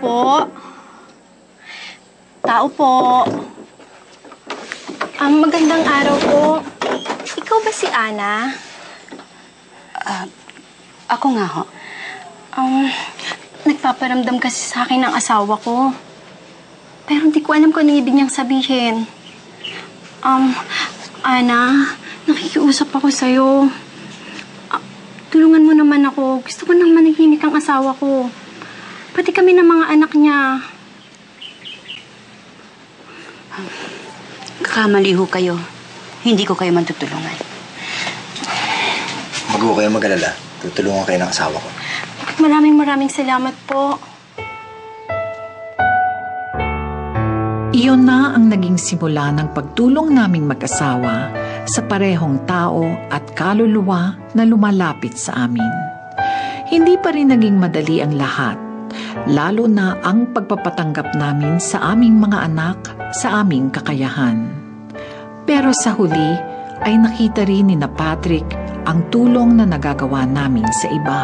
po. Tao po. Magandang araw po. Ikaw ba si Ana? Ako nga ho. Nagpaparamdam kasi sa akin ng asawa ko. Pero hindi ko alam kung anong ibig niyang sabihin. Ana, nakikiusap ako sa'yo. Tulungan mo naman ako. Gusto ko nang manahimik ang asawa ko. Pati kami ng mga anak niya. Kakamali ho kayo. Hindi ko kayo matutulungan. Wag ho kayong mag-alala. Tutulungan kayo ng asawa ko. Maraming salamat po. Iyon na ang naging simula ng pagtulong naming mag-asawa sa parehong tao at kaluluwa na lumalapit sa amin. Hindi pa rin naging madali ang lahat, lalo na ang pagpapatanggap namin sa aming mga anak sa aming kakayahan. Pero sa huli ay nakita rin ni na Patrick ang tulong na nagagawa namin sa iba.